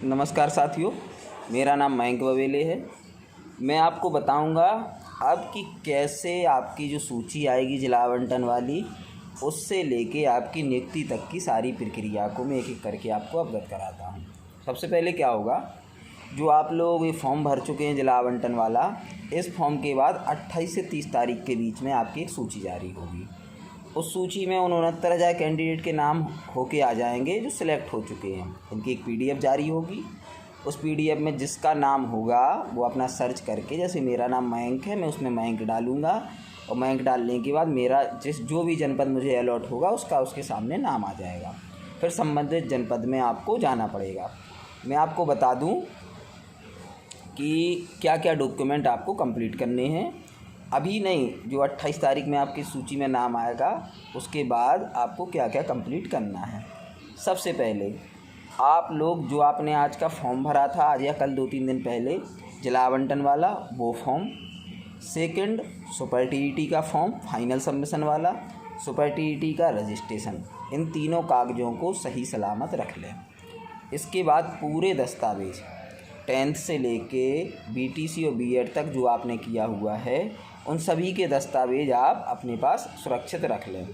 नमस्कार साथियों, मेरा नाम मयंक बवेले है। मैं आपको बताऊंगा अब कि कैसे आपकी जो सूची आएगी जिला आवंटन वाली, उससे लेके आपकी नियुक्ति तक की सारी प्रक्रिया को मैं एक-एक करके आपको अवगत कराता हूं। सबसे पहले क्या होगा, जो आप लोग ये फॉर्म भर चुके हैं जिला आवंटन वाला, इस फॉर्म के बाद 28 से 30 तारीख के बीच में आपकी एक सूची जारी होगी। उस सूची में उन 69,000 कैंडिडेट के नाम होके आ जाएंगे जो सिलेक्ट हो चुके हैं। इनकी एक पीडीएफ जारी होगी। उस पीडीएफ में जिसका नाम होगा वो अपना सर्च करके, जैसे मेरा नाम मयंक है, मैं उसमें मयंक डालूँगा और मयंक डालने के बाद मेरा जो भी जनपद मुझे अलॉट होगा उसका उसके सामने नाम आ जाएगा। फिर संबंधित जनपद में आपको जाना पड़ेगा। मैं आपको बता दूँ कि क्या क्या डॉक्यूमेंट आपको कंप्लीट करने हैं। अभी नहीं, जो 28 तारीख में आपकी सूची में नाम आएगा उसके बाद आपको क्या क्या कंप्लीट करना है। सबसे पहले आप लोग जो आपने आज का फॉर्म भरा था, आज या कल 2-3 दिन पहले, जिला आवंटन वाला वो फॉर्म। सेकंड, सुपर टीईटी का फॉर्म फाइनल सबमिशन वाला, सुपर टीईटी का रजिस्ट्रेशन। इन तीनों कागज़ों को सही सलामत रख लें। इसके बाद पूरे दस्तावेज़ 10th से लेके बीटीसी और बीएड तक जो आपने किया हुआ है, उन सभी के दस्तावेज़ आप अपने पास सुरक्षित रख लें।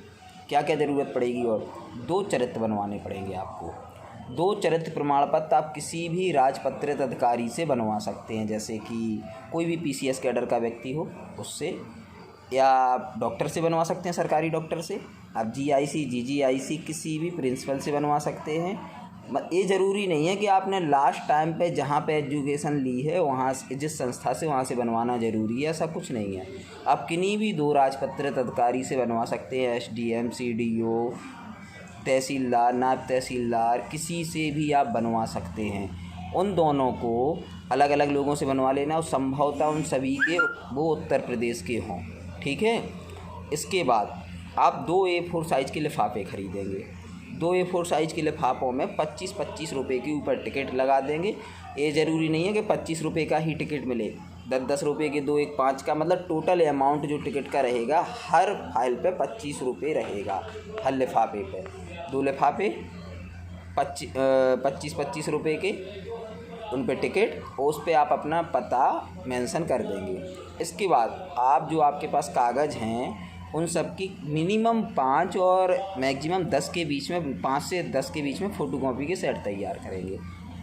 क्या क्या ज़रूरत पड़ेगी, और 2 चरित्र बनवाने पड़ेंगे आपको। 2 चरित्र प्रमाण पत्र आप किसी भी राजपत्रित अधिकारी से बनवा सकते हैं, जैसे कि कोई भी पीसीएस कैडर का व्यक्ति हो उससे, या आप डॉक्टर से बनवा सकते हैं, सरकारी डॉक्टर से। आप जीआईसी, जीजीआईसी किसी भी प्रिंसिपल से बनवा सकते हैं। ये ज़रूरी नहीं है कि आपने लास्ट टाइम पे जहाँ पे एजुकेशन ली है वहाँ से, जिस संस्था से, वहाँ से बनवाना ज़रूरी है, ऐसा कुछ नहीं है। आप किन्हीं भी 2 राजपत्रित अधिकारी से बनवा सकते हैं। एसडीएम, सीडीओ, तहसीलदार, नायब तहसीलदार, किसी से भी आप बनवा सकते हैं। उन दोनों को अलग अलग लोगों से बनवा लेना और संभवतः उन सभी के वो उत्तर प्रदेश के हों, ठीक है। इसके बाद आप 2 A4 साइज़ के लिफाफे खरीदेंगे। 2 A4 साइज़ के लिफाफों में 25-25 रुपये के ऊपर टिकट लगा देंगे। ये ज़रूरी नहीं है कि 25 रुपये का ही टिकट मिले, 10-10 रुपये के 2 1 5 का, मतलब टोटल अमाउंट जो टिकट का रहेगा हर फाइल पे 25 रुपये रहेगा, हर लिफाफे पे। 2 लिफाफे 25-25 रुपये के, उन पे टिकट, और उस पर आप अपना पता मेंशन कर देंगे। इसके बाद आप जो आपके पास कागज़ हैं उन सब की मिनिमम 5 और मैक्सिमम 10 के बीच में, 5 से 10 के बीच में फ़ोटोकॉपी के सेट तैयार करेंगे।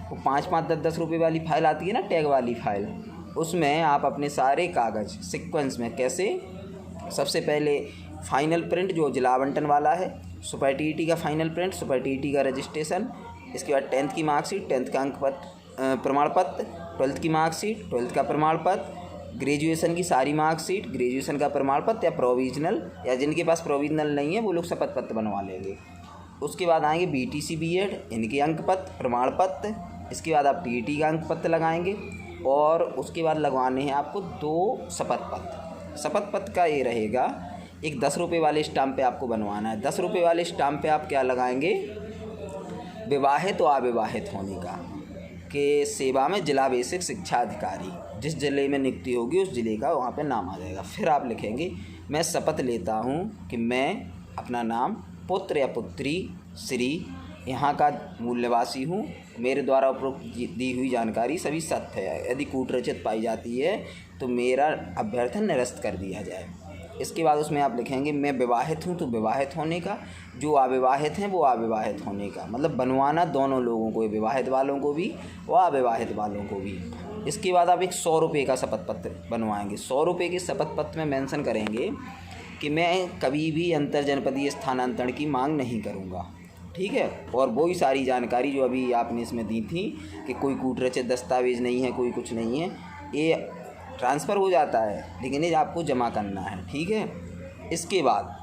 वो 5-5, 10-10 रुपये वाली फ़ाइल आती है ना, टैग वाली फ़ाइल, उसमें आप अपने सारे कागज़ सीक्वेंस में, कैसे, सबसे पहले फ़ाइनल प्रिंट जो जिला आवंटन वाला है, सुपर टीईटी का फ़ाइनल प्रिंट, सुपर टीईटी का रजिस्ट्रेशन, इसके बाद 10th की मार्कशीट, 10th का अंक पत्र प्रमाण पत्र, 12th की मार्कशीट, 12th का प्रमाण पत्र, ग्रेजुएशन की सारी मार्कशीट, ग्रेजुएशन का प्रमाण पत्र या प्रोविजनल, या जिनके पास प्रोविजनल नहीं है वो लोग शपथ पत्र बनवा लेंगे। उसके बाद आएंगे बीटीसी बीएड, इनके अंक पत्र, प्रमाण पत्र। इसके बाद आप टीईटी का अंक पत्र लगाएंगे और उसके बाद लगवाने हैं आपको 2 शपथ पत्र। शपथ पत्र का ये रहेगा, एक 10 रुपये वाले स्टाम्प पे आपको बनवाना है। 10 रुपये वाले स्टाम्प पे आप क्या लगाएंगे, विवाहित व अविवाहित होने का, के सेवा में जिला बेसिक शिक्षा अधिकारी, जिस ज़िले में नियुक्ति होगी उस ज़िले का वहाँ पे नाम आ जाएगा। फिर आप लिखेंगे, मैं शपथ लेता हूँ कि मैं अपना नाम पुत्र या पुत्री श्री यहाँ का मूल निवासी हूँ, मेरे द्वारा उपरोक्त दी हुई जानकारी सभी सत्य है, यदि कूटरचित पाई जाती है तो मेरा अभ्यर्थन निरस्त कर दिया जाए। इसके बाद उसमें आप लिखेंगे, मैं विवाहित हूँ तो विवाहित होने का, जो अविवाहित हैं वो अविवाहित होने का, मतलब बनवाना दोनों लोगों को, विवाहित वालों को भी व अविवाहित वालों को भी। इसके बाद आप एक 100 रुपये का शपथ पत्र बनवाएंगे। 100 रुपये के शपथ पत्र में मेंशन करेंगे कि मैं कभी भी अंतर जनपदीय स्थानांतरण की मांग नहीं करूँगा, ठीक है। और वही सारी जानकारी जो अभी आपने इसमें दी थी कि कोई कूटरचित दस्तावेज़ नहीं है, कोई कुछ नहीं है, ये ट्रांसफ़र हो जाता है, लेकिन ये आपको जमा करना है, ठीक है। इसके बाद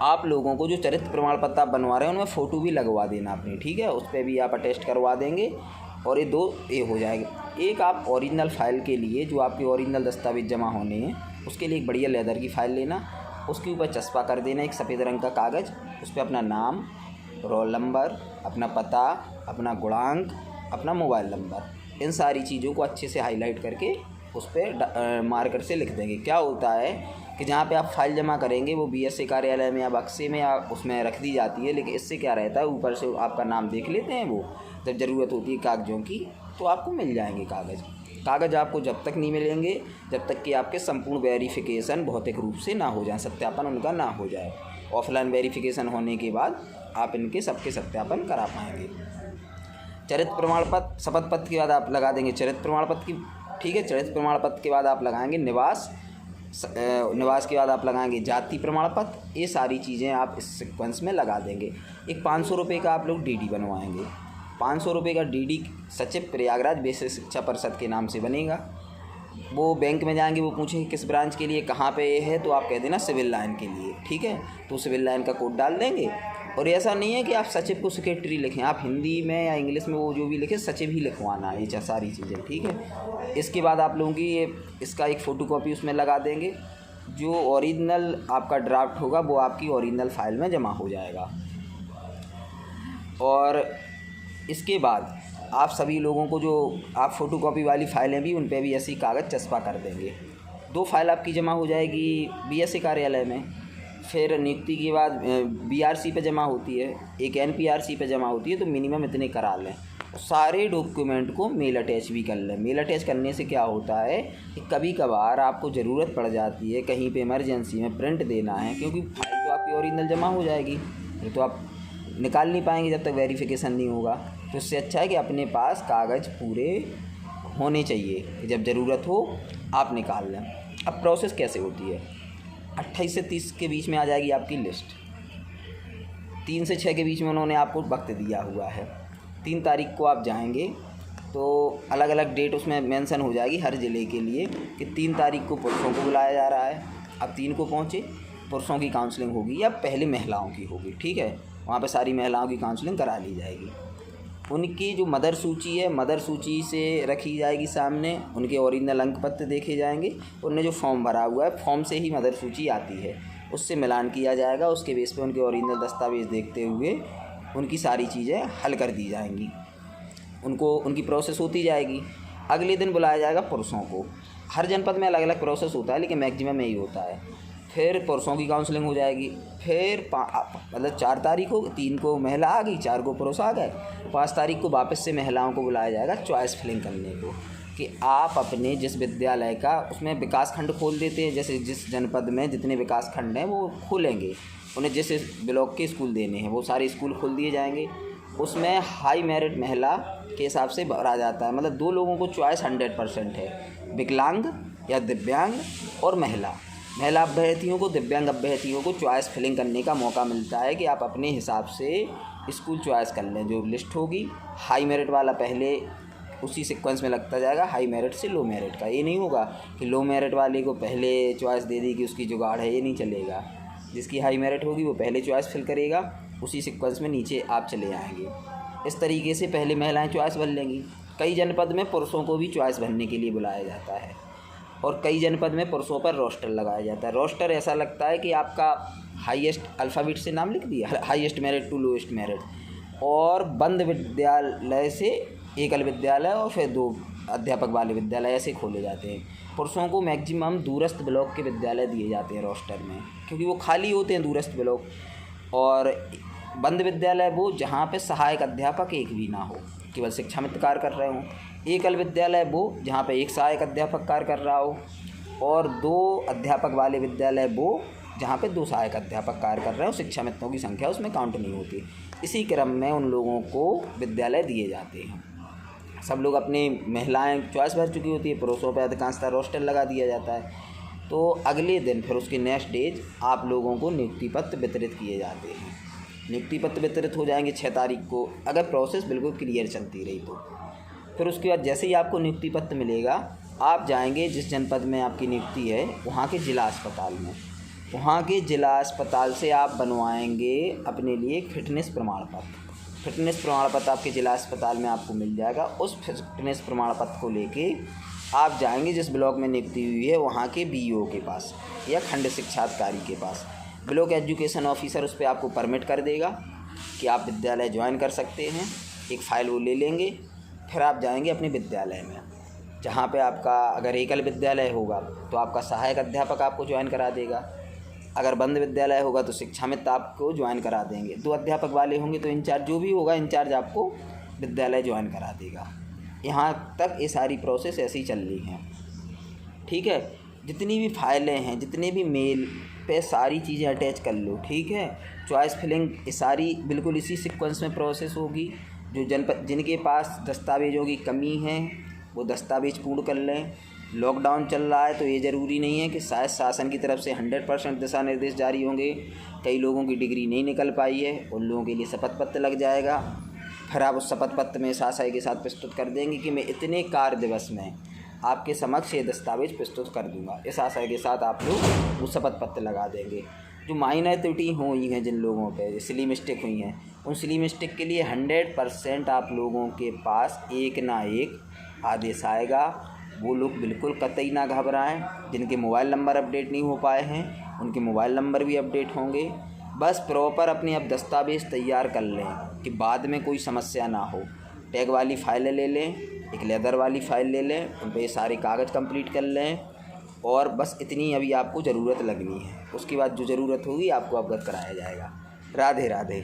आप लोगों को जो चरित्र प्रमाण पत्र आप बनवा रहे हैं उनमें फ़ोटो भी लगवा देना अपनी, ठीक है। उस पर भी आप अटेस्ट करवा देंगे और ये 2 ये हो जाएगा। एक आप ओरिजिनल फ़ाइल के लिए, जो आपके ओरिजिनल दस्तावेज़ जमा होने हैं, उसके लिए एक बढ़िया लेदर की फ़ाइल लेना, उसके ऊपर चस्पा कर देना एक सफ़ेद रंग का कागज़, उस पर अपना नाम, रोल नंबर, अपना पता, अपना गुणांक, अपना मोबाइल नंबर, इन सारी चीज़ों को अच्छे से हाईलाइट करके उस पर मार्कर से लिख देंगे। क्या होता है कि जहाँ पे आप फाइल जमा करेंगे वो बीएसए कार्यालय में या बक्से में या उसमें रख दी जाती है, लेकिन इससे क्या रहता है ऊपर से आपका नाम देख लेते हैं वो, जब ज़रूरत होती है कागज़ों की तो आपको मिल जाएंगे कागज़ आपको जब तक नहीं मिलेंगे जब तक कि आपके संपूर्ण वेरिफिकेशन भौतिक रूप से ना हो जाए, सत्यापन उनका ना हो जाए। ऑफलाइन वेरिफिकेशन होने के बाद आप इनके सबके सत्यापन करा पाएंगे। चरित्र प्रमाण पत्र, शपथ पत्र के बाद आप लगा देंगे चरित्र प्रमाण पत्र की, ठीक है। चरित्र प्रमाण पत्र के बाद आप लगाएंगे निवास के बाद आप लगाएंगे जाति प्रमाण पत्र। ये सारी चीज़ें आप इस सीक्वेंस में लगा देंगे। एक 500 रुपये का आप लोग डीडी बनवाएंगे। 500 रुपये का डीडी सचिव प्रयागराज बेसिक शिक्षा परिषद के नाम से बनेगा। वो बैंक में जाएंगे, वो पूछेंगे किस ब्रांच के लिए, कहाँ पे है, तो आप कह देना सिविल लाइन के लिए, ठीक है। तो सिविल लाइन का कोड डाल देंगे। और ऐसा नहीं है कि आप सचिव को सेक्रेटरी लिखें, आप हिंदी में या इंग्लिश में वो जो भी लिखें सचिव ही लिखवाना है, ये सारी चीज़ें, ठीक है। इसके बाद आप लोगों की इसका एक फ़ोटोकॉपी उसमें लगा देंगे। जो ओरिजिनल आपका ड्राफ्ट होगा वो आपकी ओरिजिनल फाइल में जमा हो जाएगा। और इसके बाद आप सभी लोगों को जो आप फ़ोटोकॉपी वाली फ़ाइलें भी उन पर भी ऐसी कागज़ चस्पा कर देंगे। 2 फाइल आपकी जमा हो जाएगी बीएसए कार्यालय में। फिर नियुक्ति के बाद बीआरसी पे जमा होती है, एक एनपीआरसी पे जमा होती है, तो मिनिमम इतने करा लें। सारे डॉक्यूमेंट को मेल अटैच भी कर लें। मेल अटैच करने से क्या होता है कि कभी कभार आपको ज़रूरत पड़ जाती है, कहीं पे इमरजेंसी में प्रिंट देना है, क्योंकि फाइल तो आपकी ओरिजिनल जमा हो जाएगी, ये तो आप निकाल नहीं पाएंगे जब तक वेरिफिकेशन नहीं होगा। तो इससे अच्छा है कि अपने पास कागज़ पूरे होने चाहिए कि जब ज़रूरत हो आप निकाल लें। अब प्रोसेस कैसे होती है, 28 से 30 के बीच में आ जाएगी आपकी लिस्ट। 3 से 6 के बीच में उन्होंने आपको वक्त दिया हुआ है। 3 तारीख को आप जाएंगे तो अलग अलग डेट उसमें मेंशन हो जाएगी हर ज़िले के लिए कि 3 तारीख को पुरुषों को बुलाया जा रहा है। अब 3 को पहुँचे, पुरुषों की काउंसलिंग होगी या पहले महिलाओं की होगी, ठीक है। वहाँ पे सारी महिलाओं की काउंसलिंग करा ली जाएगी। उनकी जो मदर सूची है, मदर सूची से रखी जाएगी सामने, उनके ओरिजिनल अंक पत्र देखे जाएंगे। उन्होंने जो फॉर्म भरा हुआ है फॉर्म से ही मदर सूची आती है, उससे मिलान किया जाएगा। उसके बेस पे उनके ओरिजिनल दस्तावेज़ देखते हुए उनकी सारी चीज़ें हल कर दी जाएंगी। उनकी प्रोसेस होती जाएगी। अगले दिन बुलाया जाएगा पुरुषों को। हर जनपद में अलग अलग प्रोसेस होता है, लेकिन मैक्सिमम यही होता है। फिर पुरुषों की काउंसलिंग हो जाएगी। फिर मतलब 4 तारीख को 3 को महिला आ गई, 4 को पुरुष आ गए। 5 तारीख को वापस से महिलाओं को बुलाया जाएगा चॉइस फिलिंग करने को, कि आप अपने जिस विद्यालय का, उसमें विकास खंड खोल देते हैं, जैसे जिस जनपद में जितने विकास खंड हैं वो खोलेंगे, उन्हें जिस ब्लॉक के स्कूल देने हैं वो सारे स्कूल खोल दिए जाएंगे। उसमें हाई मेरिट महिला के हिसाब से भरा जाता है, मतलब 2 लोगों को चॉइस 100% है, विकलांग या दिव्यांग और महिला अभ्यर्थियों को, दिव्यांग अभ्यर्थियों को चॉइस फिलिंग करने का मौका मिलता है कि आप अपने हिसाब से स्कूल चॉइस कर लें। जो लिस्ट होगी हाई मेरिट वाला पहले उसी सीक्वेंस में लगता जाएगा, हाई मेरिट से लो मेरिट का। ये नहीं होगा कि लो मेरिट वाले को पहले चॉइस दे दी कि उसकी जुगाड़ है, ये नहीं चलेगा। जिसकी हाई मेरिट होगी वो पहले चॉइस फिल करेगा, उसी सीक्वेंस में नीचे आप चले आएंगे। इस तरीके से पहले महिलाएँ चॉइस भर लेंगी। कई जनपद में पुरुषों को भी चॉइस भरने के लिए बुलाया जाता है, और कई जनपद में पुरुषों पर रोस्टर लगाया जाता है। रोस्टर ऐसा लगता है कि आपका हाईएस्ट अल्फ़ाबेट से नाम लिख दिया, highest merit to lowest merit, और बंद विद्यालय से एकल विद्यालय और फिर 2 अध्यापक वाले विद्यालय ऐसे खोले जाते हैं। पुरुषों को मैक्सिमम दूरस्थ ब्लॉक के विद्यालय दिए जाते हैं रोस्टर में, क्योंकि वो खाली होते हैं दूरस्थ ब्लॉक। और बंद विद्यालय वो जहाँ पे सहायक अध्यापक एक भी ना हो, केवल शिक्षा मित्र कार्य कर रहे हों। एकल विद्यालय वो जहाँ पे एक सहायक अध्यापक कार्य कर रहा हो, और 2 अध्यापक वाले विद्यालय वो जहाँ पे 2 सहायक अध्यापक कार्य कर रहे हो। शिक्षा मित्रों की संख्या उसमें काउंट नहीं होती। इसी क्रम में उन लोगों को विद्यालय दिए जाते हैं। सब लोग अपनी महिलाएं चॉइस भर चुकी होती है, पुरुषों पर अधिकांशतः रोस्टर लगा दिया जाता है। तो अगले दिन फिर उसके नेक्स्ट डेज आप लोगों को नियुक्ति पत्र वितरित किए जाते हैं। नियुक्ति पत्र वितरित हो जाएंगे 6 तारीख को, अगर प्रोसेस बिल्कुल क्लियर चलती रही तो। फिर उसके बाद जैसे ही आपको नियुक्ति पत्र मिलेगा, आप जाएंगे जिस जनपद में आपकी नियुक्ति है वहाँ के जिला अस्पताल में। वहाँ के जिला अस्पताल से आप बनवाएंगे अपने लिए फिटनेस प्रमाण पत्र। फिटनेस प्रमाण पत्र आपके जिला अस्पताल में आपको मिल जाएगा। उस फिटनेस प्रमाण पत्र को लेके आप जाएंगे जिस ब्लॉक में नियुक्ति हुई है वहाँ के बीईओ के पास या खंड शिक्षा अधिकारी के पास। ब्लॉक एजुकेशन ऑफिसर उस पर आपको परमिट कर देगा कि आप विद्यालय ज्वाइन कर सकते हैं। एक फ़ाइल वो ले लेंगे, फिर आप जाएंगे अपने विद्यालय में। जहाँ पे आपका अगर एकल विद्यालय होगा तो आपका सहायक अध्यापक आपको ज्वाइन करा देगा, अगर बंद विद्यालय होगा तो शिक्षा मित्र आपको ज्वाइन करा देंगे, 2 अध्यापक वाले होंगे तो इंचार्ज जो भी होगा इंचार्ज आपको विद्यालय ज्वाइन करा देगा। यहाँ तक ये सारी प्रोसेस ऐसी चल रही हैं, ठीक है। जितनी भी फाइलें हैं, जितने भी मेल पे सारी चीज़ें अटैच कर लो, ठीक है। चॉइस फिलिंग ये सारी बिल्कुल इसी सीक्वेंस में प्रोसेस होगी। जो जिनके पास दस्तावेज़ों की कमी है वो दस्तावेज़ पूर्ण कर लें। लॉकडाउन चल रहा है तो ये ज़रूरी नहीं है कि शायद शासन की तरफ से 100% दिशा निर्देश जारी होंगे। कई लोगों की डिग्री नहीं निकल पाई है, उन लोगों के लिए शपथ पत्र लग जाएगा। फिर आप उस शपथ पत्र में आशय के साथ प्रस्तुत कर देंगे कि मैं इतने कार्य दिवस में आपके समक्ष ये दस्तावेज प्रस्तुत कर दूंगा। इस आशय के साथ आप लोग वो शपथ पत्र लगा देंगे। जो माइनर त्रुटि हुई हैं, जिन लोगों पे सिली मिस्टेक हुई हैं, उन सिली मिस्टेक के लिए 100% आप लोगों के पास एक ना एक आदेश आएगा। वो लोग बिल्कुल कतई ना घबराएं। जिनके मोबाइल नंबर अपडेट नहीं हो पाए हैं उनके मोबाइल नंबर भी अपडेट होंगे। बस प्रॉपर अपने अब दस्तावेज़ तैयार कर लें कि बाद में कोई समस्या ना हो। टैग वाली फ़ाइलें ले लें, एक लेदर वाली फ़ाइल ले लें, उन पर सारे कागज़ कंप्लीट कर लें और बस इतनी अभी आपको ज़रूरत लगनी है। उसके बाद जो ज़रूरत होगी आपको अवगत कराया जाएगा। राधे राधे।